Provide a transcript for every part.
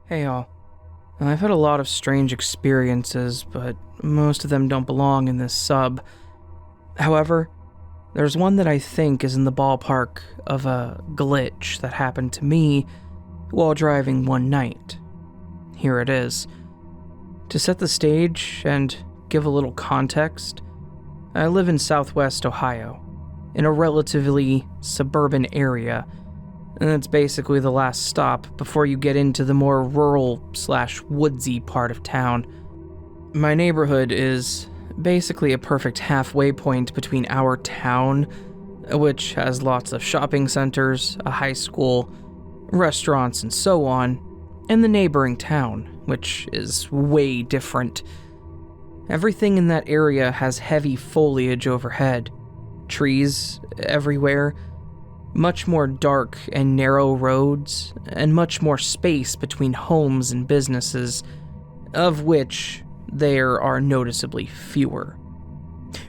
Hey y'all. I've had a lot of strange experiences, but most of them don't belong in this sub. However, there's one that I think is in the ballpark of a glitch that happened to me while driving one night. Here it is. To set the stage and give a little context, I live in Southwest Ohio, in a relatively suburban area, and it's basically the last stop before you get into the more rural/woodsy part of town. My neighborhood is basically a perfect halfway point between our town, which has lots of shopping centers, a high school, restaurants, and so on, and the neighboring town, which is way different. Everything in that area has heavy foliage overhead, trees everywhere, much more dark and narrow roads, and much more space between homes and businesses, of which there are noticeably fewer.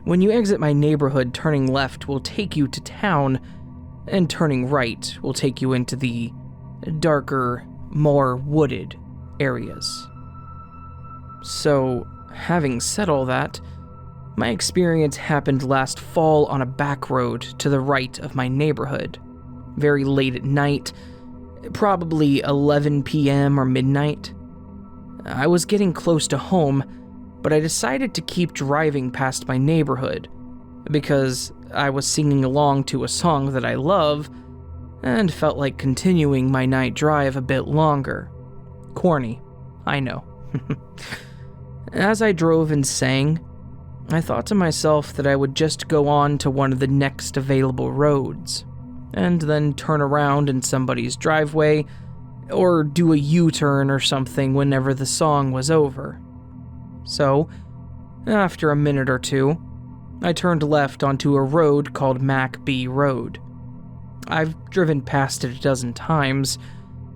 When you exit my neighborhood, turning left will take you to town, and turning right will take you into the darker, more wooded areas. So, having said all that, my experience happened last fall on a back road to the right of my neighborhood, very late at night, probably 11 p.m. or midnight. I was getting close to home, but I decided to keep driving past my neighborhood, because I was singing along to a song that I love, and felt like continuing my night drive a bit longer. Corny, I know. As I drove and sang, I thought to myself that I would just go on to one of the next available roads, and then turn around in somebody's driveway, or do a U-turn or something whenever the song was over. So, after a minute or two, I turned left onto a road called Mac B Road. I've driven past it a dozen times,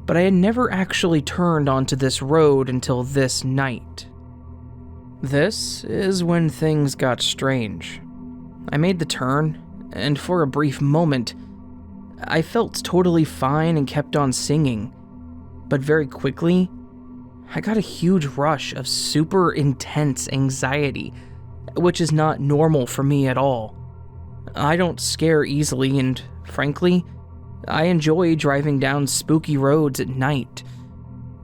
but I had never actually turned onto this road until this night. This is when things got strange. I made the turn, and for a brief moment, I felt totally fine and kept on singing. But very quickly, I got a huge rush of super intense anxiety, which is not normal for me at all. I don't scare easily, and frankly, I enjoy driving down spooky roads at night.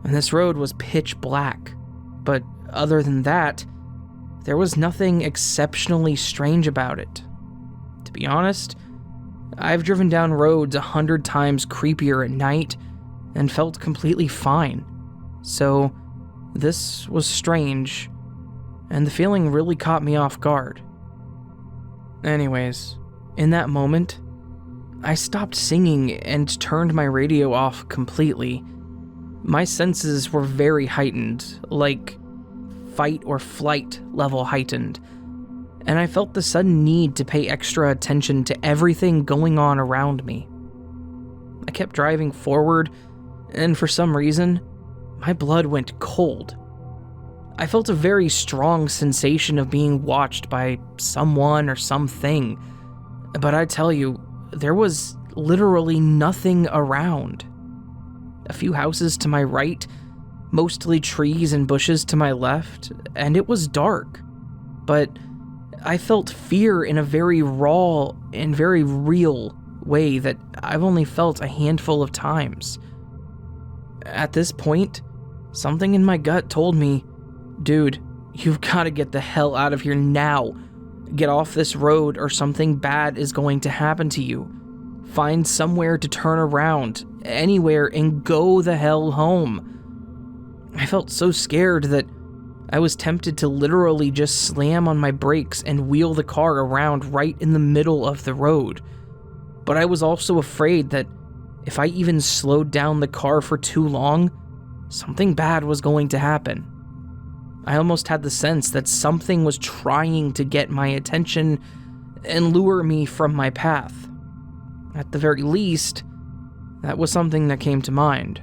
And this road was pitch black, but other than that, there was nothing exceptionally strange about it. To be honest, I've driven down roads 100 times creepier at night and felt completely fine. So, this was strange, and the feeling really caught me off guard. Anyways, in that moment, I stopped singing and turned my radio off completely. My senses were very heightened, like fight or flight level heightened, and I felt the sudden need to pay extra attention to everything going on around me. I kept driving forward, and for some reason, my blood went cold. I felt a very strong sensation of being watched by someone or something, but I tell you, there was literally nothing around. A few houses to my right, mostly trees and bushes to my left, and it was dark. But I felt fear in a very raw and very real way that I've only felt a handful of times. At this point, something in my gut told me, dude, you've got to get the hell out of here now. Get off this road or something bad is going to happen to you. Find somewhere to turn around, anywhere, and go the hell home. I felt so scared that I was tempted to literally just slam on my brakes and wheel the car around right in the middle of the road. But I was also afraid that if I even slowed down the car for too long, something bad was going to happen. I almost had the sense that something was trying to get my attention and lure me from my path. At the very least, that was something that came to mind.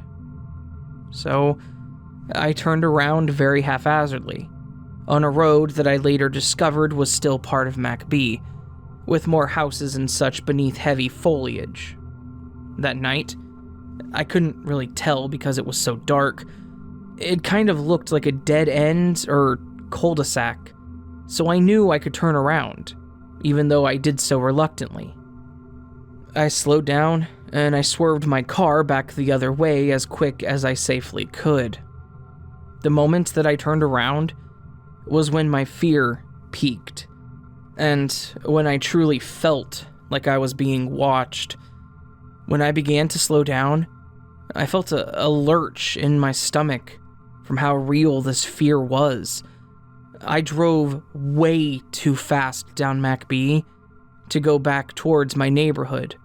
So, I turned around very haphazardly, on a road that I later discovered was still part of Mac B, with more houses and such beneath heavy foliage. That night, I couldn't really tell because it was so dark, It kind of looked like a dead end or cul-de-sac, so I knew I could turn around, even though I did so reluctantly. I slowed down, and I swerved my car back the other way as quick as I safely could. The moment that I turned around was when my fear peaked, and when I truly felt like I was being watched. When I began to slow down, I felt a lurch in my stomach from how real this fear was. I drove way too fast down MacB to go back towards my neighborhood,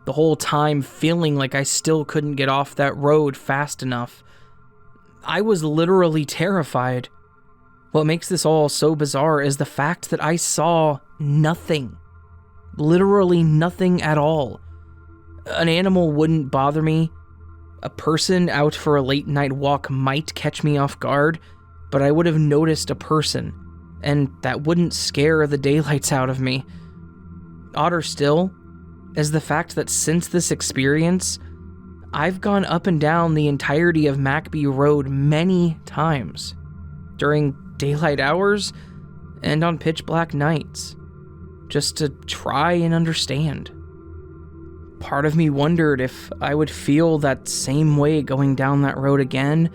the whole time feeling like I still couldn't get off that road fast enough. I was literally terrified. What makes this all so bizarre is the fact that I saw nothing. Literally nothing at all. An animal wouldn't bother me. A person out for a late night walk might catch me off guard, but I would have noticed a person, and that wouldn't scare the daylights out of me. Odder still is the fact that since this experience, I've gone up and down the entirety of MacB Road many times, during daylight hours and on pitch black nights, just to try and understand. Part of me wondered if I would feel that same way going down that road again.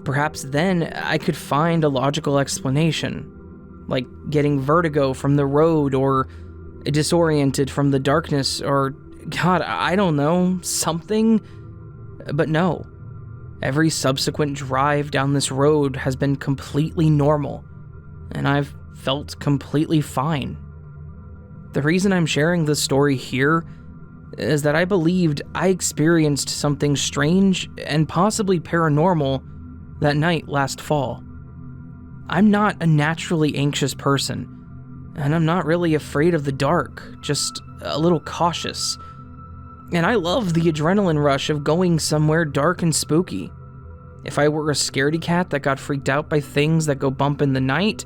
Perhaps then I could find a logical explanation, like getting vertigo from the road or disoriented from the darkness or, God, I don't know, something. But no, every subsequent drive down this road has been completely normal, and I've felt completely fine. The reason I'm sharing this story here is that I believed I experienced something strange and possibly paranormal that night last fall. I'm not a naturally anxious person, and I'm not really afraid of the dark, just a little cautious. And I love the adrenaline rush of going somewhere dark and spooky. If I were a scaredy cat that got freaked out by things that go bump in the night,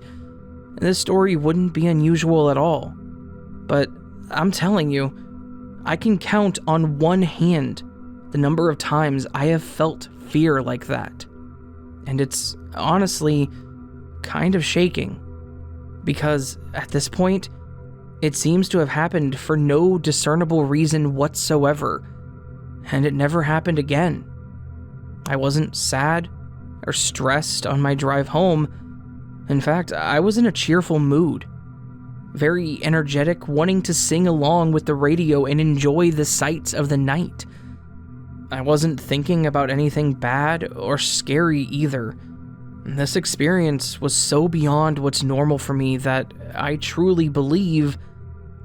this story wouldn't be unusual at all. But I'm telling you, I can count on one hand the number of times I have felt fear like that. And it's honestly kind of shaking, because at this point, it seems to have happened for no discernible reason whatsoever, and it never happened again. I wasn't sad or stressed on my drive home. In fact, I was in a cheerful mood, very energetic, wanting to sing along with the radio and enjoy the sights of the night. I wasn't thinking about anything bad or scary either. This experience was so beyond what's normal for me that I truly believe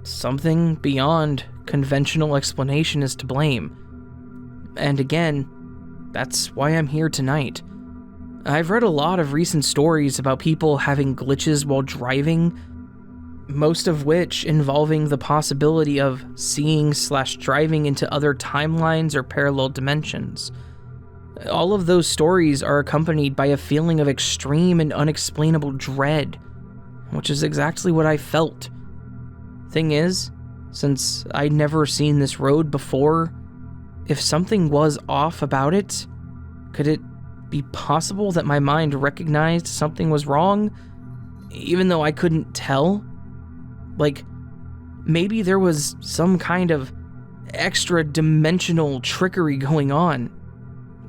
something beyond conventional explanation is to blame. And again, that's why I'm here tonight. I've read a lot of recent stories about people having glitches while driving, most of which involving the possibility of seeing/driving into other timelines or parallel dimensions. All of those stories are accompanied by a feeling of extreme and unexplainable dread, which is exactly what I felt. Thing is, since I'd never seen this road before, if something was off about it, could it be possible that my mind recognized something was wrong, even though I couldn't tell? Like, maybe there was some kind of extra-dimensional trickery going on,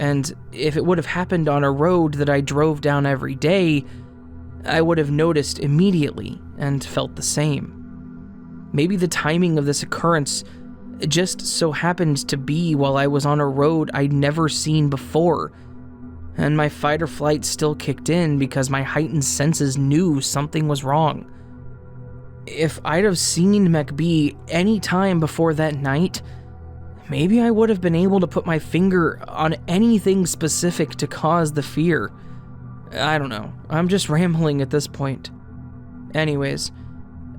and if it would have happened on a road that I drove down every day, I would have noticed immediately and felt the same. Maybe the timing of this occurrence just so happened to be while I was on a road I'd never seen before, and my fight or flight still kicked in because my heightened senses knew something was wrong. If I'd have seen MacB any time before that night, maybe I would have been able to put my finger on anything specific to cause the fear. I don't know, I'm just rambling at this point. Anyways,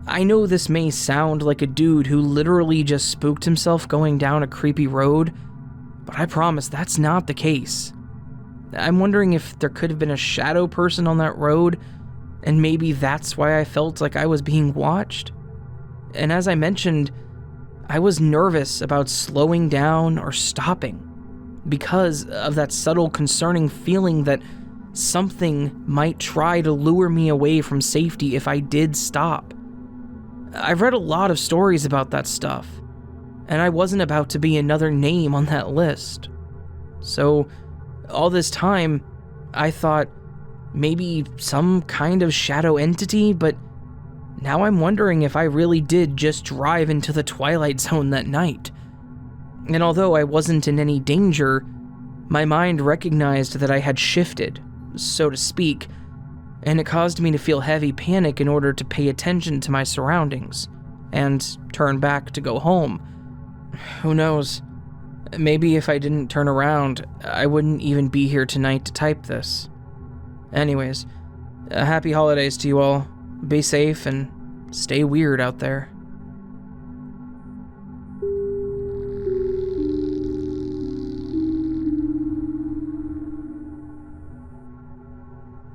I know this may sound like a dude who literally just spooked himself going down a creepy road, but I promise that's not the case. I'm wondering if there could have been a shadow person on that road, and maybe that's why I felt like I was being watched. And as I mentioned, I was nervous about slowing down or stopping because of that subtle concerning feeling that something might try to lure me away from safety if I did stop. I've read a lot of stories about that stuff, and I wasn't about to be another name on that list. So, all this time, I thought maybe some kind of shadow entity, but now I'm wondering if I really did just drive into the Twilight Zone that night. And although I wasn't in any danger, my mind recognized that I had shifted, so to speak, and it caused me to feel heavy panic in order to pay attention to my surroundings and turn back to go home. Who knows? Maybe if I didn't turn around, I wouldn't even be here tonight to type this. Anyways, happy holidays to you all. Be safe and stay weird out there.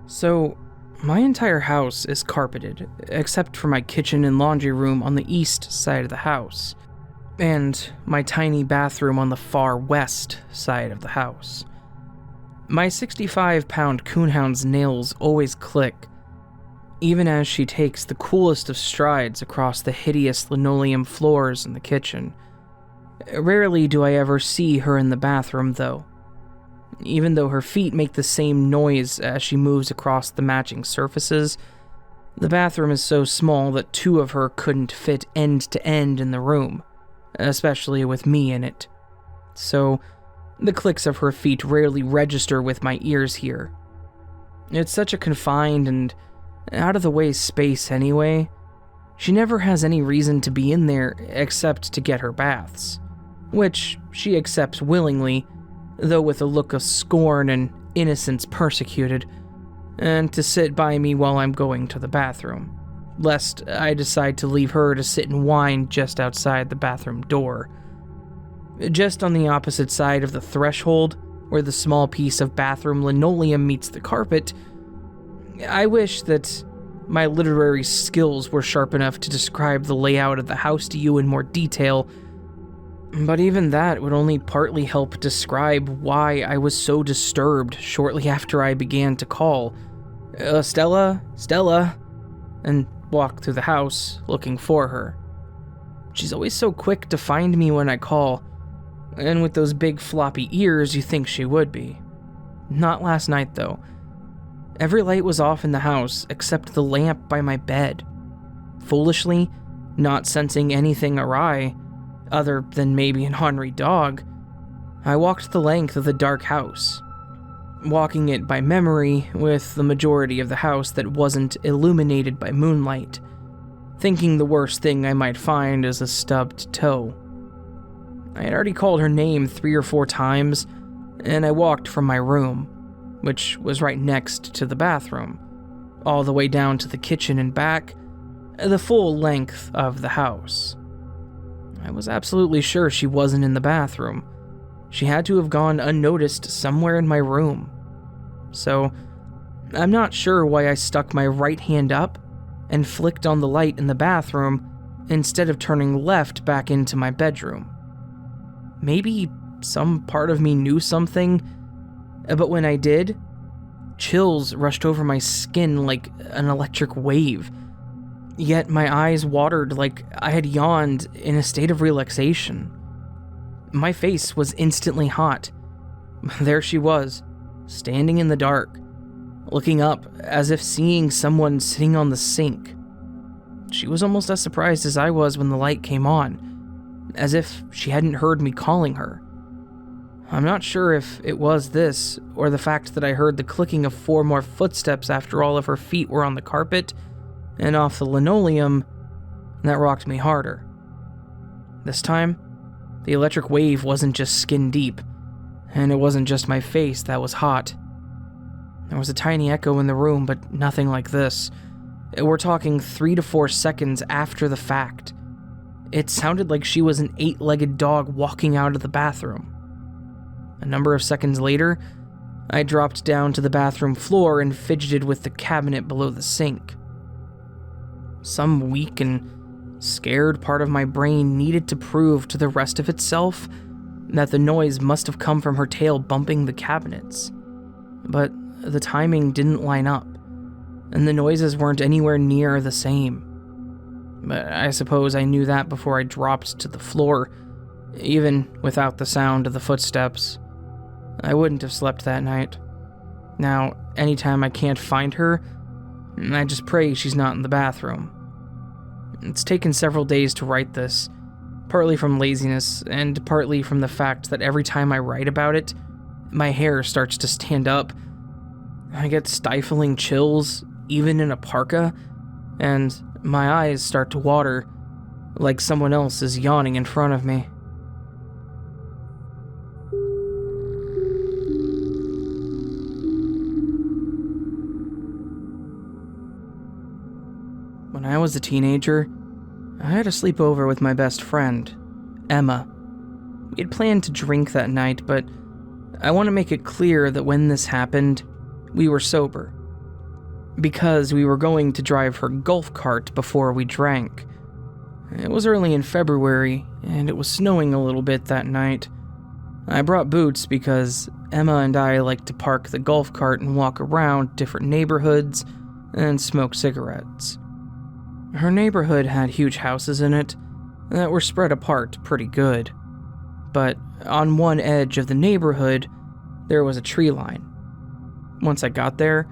So, my entire house is carpeted, except for my kitchen and laundry room on the east side of the house, and my tiny bathroom on the far west side of the house. My 65-pound coonhound's nails always click, even as she takes the coolest of strides across the hideous linoleum floors in the kitchen. Rarely do I ever see her in the bathroom, though. Even though her feet make the same noise as she moves across the matching surfaces, the bathroom is so small that two of her couldn't fit end to end in the room, especially with me in it. So, the clicks of her feet rarely register with my ears here. It's such a confined and out-of-the-way space anyway. She never has any reason to be in there except to get her baths, which she accepts willingly, though with a look of scorn and innocence persecuted, and to sit by me while I'm going to the bathroom, lest I decide to leave her to sit and whine just outside the bathroom door. Just on the opposite side of the threshold, where the small piece of bathroom linoleum meets the carpet, I wish that my literary skills were sharp enough to describe the layout of the house to you in more detail, but even that would only partly help describe why I was so disturbed shortly after I began to call, Stella, and walk through the house looking for her. She's always so quick to find me when I call, and with those big floppy ears you think she would be. Not last night though. Every light was off in the house except the lamp by my bed. Foolishly, not sensing anything awry, other than maybe an ornery dog, I walked the length of the dark house, walking it by memory with the majority of the house that wasn't illuminated by moonlight, thinking the worst thing I might find is a stubbed toe. I had already called her name 3 or 4 times, and I walked from my room, which was right next to the bathroom, all the way down to the kitchen and back, the full length of the house. I was absolutely sure she wasn't in the bathroom. She had to have gone unnoticed somewhere in my room. So, I'm not sure why I stuck my right hand up and flicked on the light in the bathroom instead of turning left back into my bedroom. Maybe some part of me knew something, but when I did, chills rushed over my skin like an electric wave. Yet my eyes watered like I had yawned in a state of relaxation. My face was instantly hot. There she was, standing in the dark, looking up as if seeing someone sitting on the sink. She was almost as surprised as I was when the light came on, as if she hadn't heard me calling her. I'm not sure if it was this, or the fact that I heard the clicking of 4 more footsteps after all of her feet were on the carpet and off the linoleum, that rocked me harder. This time, the electric wave wasn't just skin deep, and it wasn't just my face that was hot. There was a tiny echo in the room, but nothing like this. We're talking 3 to 4 seconds after the fact. It sounded like she was an 8-legged dog walking out of the bathroom. A number of seconds later, I dropped down to the bathroom floor and fidgeted with the cabinet below the sink. Some weak and scared part of my brain needed to prove to the rest of itself that the noise must have come from her tail bumping the cabinets. But the timing didn't line up, and the noises weren't anywhere near the same. But I suppose I knew that before I dropped to the floor, even without the sound of the footsteps. I wouldn't have slept that night. Now, anytime I can't find her, I just pray she's not in the bathroom. It's taken several days to write this, partly from laziness, and partly from the fact that every time I write about it, my hair starts to stand up. I get stifling chills, even in a parka, and my eyes start to water, like someone else is yawning in front of me. When I was a teenager, I had a sleepover with my best friend, Emma. We had planned to drink that night, but I want to make it clear that when this happened, we were sober. Because we were going to drive her golf cart before we drank. It was early in February, and it was snowing a little bit that night. I brought boots because Emma and I like to park the golf cart and walk around different neighborhoods and smoke cigarettes. Her neighborhood had huge houses in it that were spread apart pretty good. But on one edge of the neighborhood, there was a tree line. Once I got there,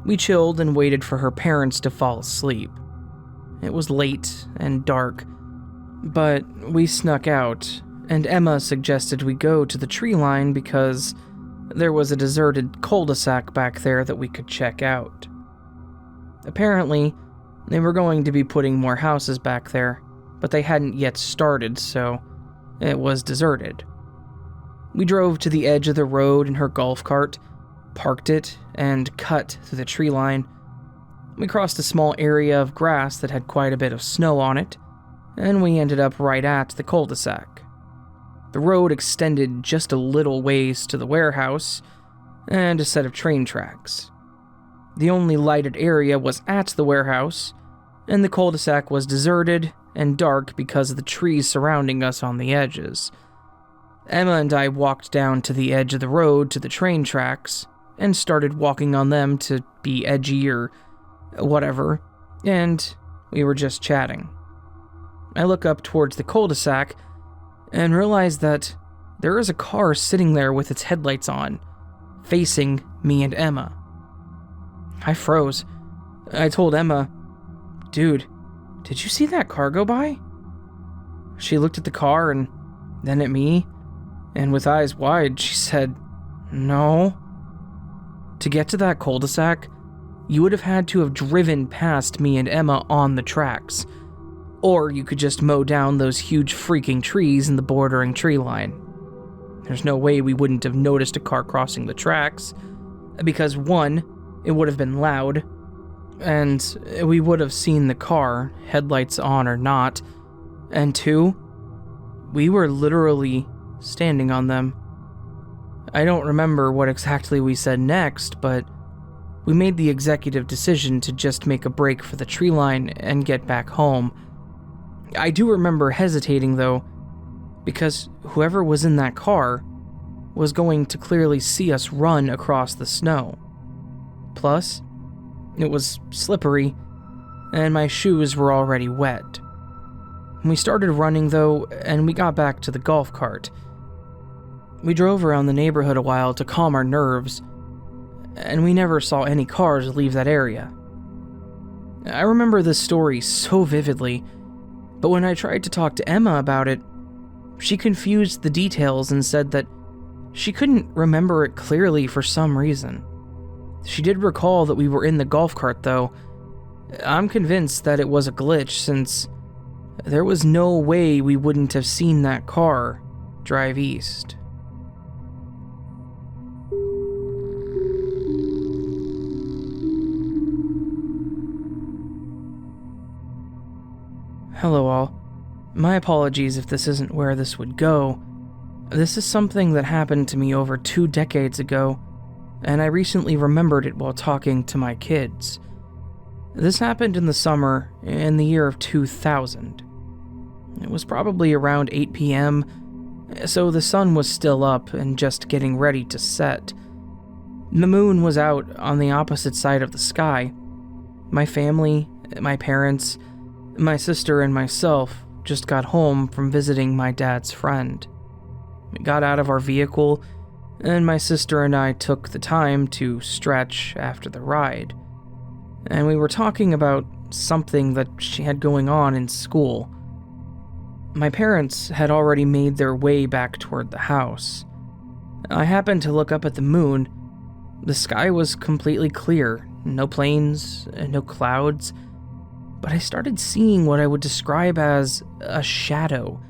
we chilled and waited for her parents to fall asleep. It was late and dark, but we snuck out, and Emma suggested we go to the tree line because there was a deserted cul-de-sac back there that we could check out. Apparently, they were going to be putting more houses back there, but they hadn't yet started, so it was deserted. We drove to the edge of the road in her golf cart, parked it, and cut through the tree line. We crossed a small area of grass that had quite a bit of snow on it, and we ended up right at the cul-de-sac. The road extended just a little ways to the warehouse and a set of train tracks. The only lighted area was at the warehouse, and the cul-de-sac was deserted and dark because of the trees surrounding us on the edges. Emma and I walked down to the edge of the road to the train tracks and started walking on them to be edgy or whatever, and we were just chatting. I look up towards the cul-de-sac and realize that there is a car sitting there with its headlights on, facing me and Emma. I froze. I told Emma, "Dude, did you see that car go by?" She looked at the car and then at me, and with eyes wide, she said, "No." To get to that cul-de-sac, you would have had to have driven past me and Emma on the tracks, or you could just mow down those huge freaking trees in the bordering tree line. There's no way we wouldn't have noticed a car crossing the tracks, because one, it would have been loud, and we would have seen the car, headlights on or not, and two, we were literally standing on them. I don't remember what exactly we said next, but we made the executive decision to just make a break for the tree line and get back home. I do remember hesitating though, because whoever was in that car was going to clearly see us run across the snow. Plus, it was slippery, and my shoes were already wet. We started running though, and we got back to the golf cart. We drove around the neighborhood a while to calm our nerves, and we never saw any cars leave that area. I remember this story so vividly, but when I tried to talk to Emma about it, she confused the details and said that she couldn't remember it clearly for some reason. She did recall that we were in the golf cart though. I'm convinced that it was a glitch since there was no way we wouldn't have seen that car drive east. Hello all. My apologies if this isn't where this would go. This is something that happened to me over 2 decades ago, and I recently remembered it while talking to my kids. This happened in the summer in the year of 2000. It was probably around 8 p.m., so the sun was still up and just getting ready to set. The moon was out on the opposite side of the sky. My family, my parents, my sister, and myself just got home from visiting my dad's friend. We got out of our vehicle, and my sister and I took the time to stretch after the ride. And we were talking about something that she had going on in school. My parents had already made their way back toward the house. I happened to look up at the moon. The sky was completely clear, no planes, no clouds, but I started seeing what I would describe as a shadow,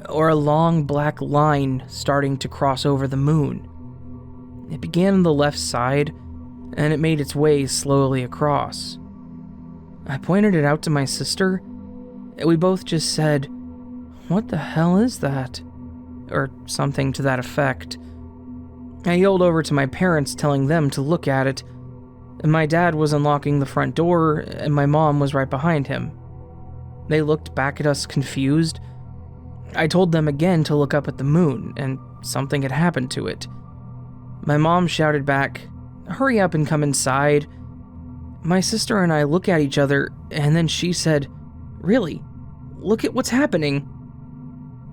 or a long black line starting to cross over the moon. It began on the left side, and it made its way slowly across. I pointed it out to my sister, and we both just said, "What the hell is that?" Or something to that effect. I yelled over to my parents, telling them to look at it. My dad was unlocking the front door, and my mom was right behind him. They looked back at us confused. I told them again to look up at the moon, and something had happened to it. My mom shouted back, "Hurry up and come inside." My sister and I look at each other, and then she said, "Really? Look at what's happening."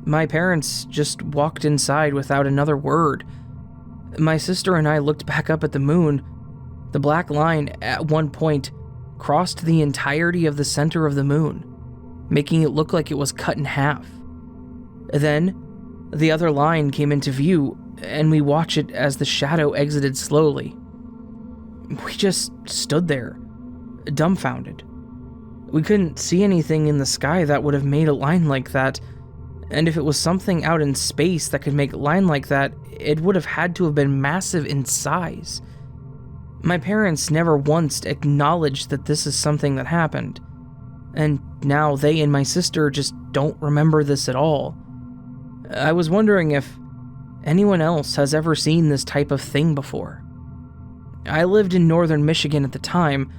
My parents just walked inside without another word. My sister and I looked back up at the moon. The black line, at one point, crossed the entirety of the center of the moon, making it look like it was cut in half. Then, the other line came into view, and we watched it as the shadow exited slowly. We just stood there, dumbfounded. We couldn't see anything in the sky that would have made a line like that, and if it was something out in space that could make a line like that, it would have had to have been massive in size. My parents never once acknowledged that this is something that happened, and now they and my sister just don't remember this at all. I was wondering if anyone else has ever seen this type of thing before. I lived in northern Michigan at the time,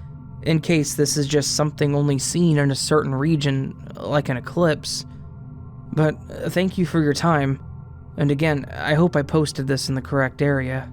in case this is just something only seen in a certain region, like an eclipse. But thank you for your time, and again, I hope I posted this in the correct area.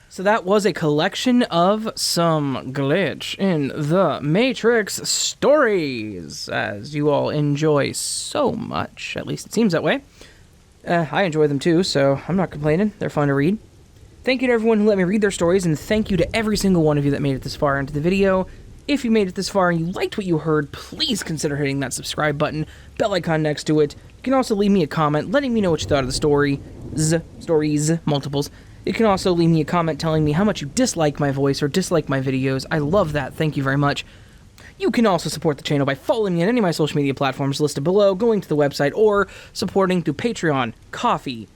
So that was a collection of some Glitch in the Matrix stories, as you all enjoy so much. At least it seems that way. I enjoy them too, so I'm not complaining. They're fun to read. Thank you to everyone who let me read their stories, and thank you to every single one of you that made it this far into the video. If you made it this far and you liked what you heard, please consider hitting that subscribe button, bell icon next to it. You can also leave me a comment letting me know what you thought of the stories, multiples. You can also leave me a comment telling me how much you dislike my voice or dislike my videos. I love that. Thank you very much. You can also support the channel by following me on any of my social media platforms listed below, going to the website, or supporting through Patreon, Coffee,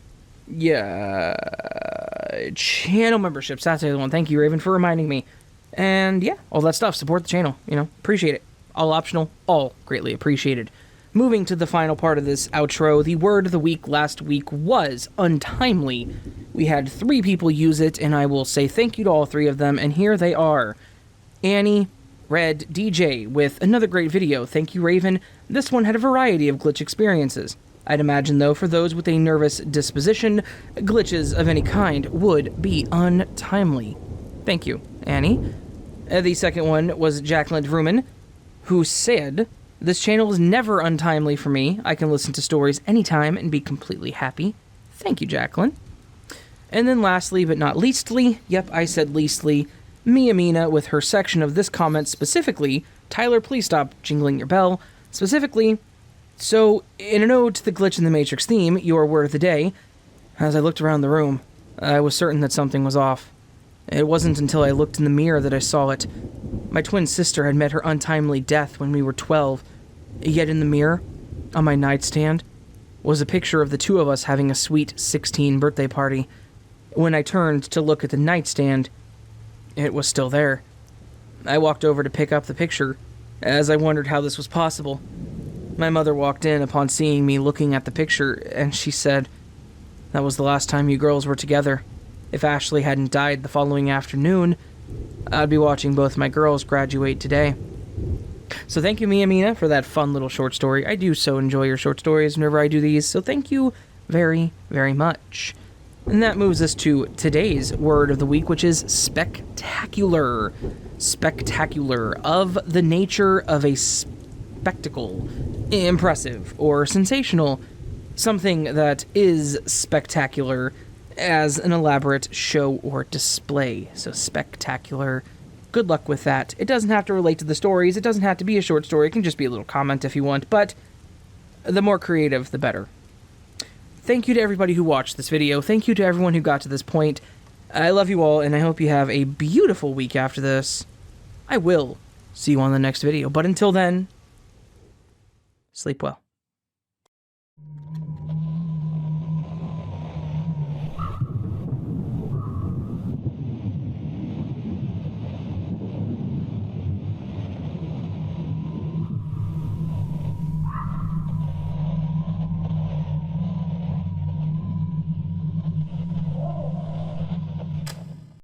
channel memberships. That's the other one. Thank you, Raven, for reminding me. And yeah, all that stuff. Support the channel. Appreciate it. All optional, all greatly appreciated. Moving to the final part of this outro, the word of the week last week was untimely. We had 3 people use it, and I will say thank you to all 3 of them, and here they are. Annie, Red, DJ, with another great video. Thank you, Raven. This one had a variety of glitch experiences. I'd imagine, though, for those with a nervous disposition, glitches of any kind would be untimely. Thank you, Annie. The second one was Jacqueline Vrooman, who said, "This channel is never untimely for me. I can listen to stories anytime and be completely happy." Thank you, Jacqueline. And then lastly, but not leastly, yep, I said leastly, Mina with her section of this comment specifically, Tyler, please stop jingling your bell, specifically, so in an ode to the Glitch in the Matrix theme, your word of the day, as I looked around the room, I was certain that something was off. It wasn't until I looked in the mirror that I saw it. My twin sister had met her untimely death when we were 12, yet in the mirror, on my nightstand, was a picture of the 2 of us having a sweet 16 birthday party. When I turned to look at the nightstand, it was still there. I walked over to pick up the picture, as I wondered how this was possible. My mother walked in upon seeing me looking at the picture, and she said, "That was the last time you girls were together. If Ashley hadn't died the following afternoon, I'd be watching both my girls graduate today." So thank you, Mina, for that fun little short story. I do so enjoy your short stories whenever I do these, so thank you very, very much. And that moves us to today's word of the week, which is spectacular. Spectacular, of the nature of a spectacle. Impressive or sensational. Something that is spectacular as an elaborate show or display. So spectacular. Good luck with that. It doesn't have to relate to the stories. It doesn't have to be a short story. It can just be a little comment if you want, but the more creative, the better. Thank you to everybody who watched this video. Thank you to everyone who got to this point. I love you all, and I hope you have a beautiful week after this. I will see you on the next video, but until then, sleep well.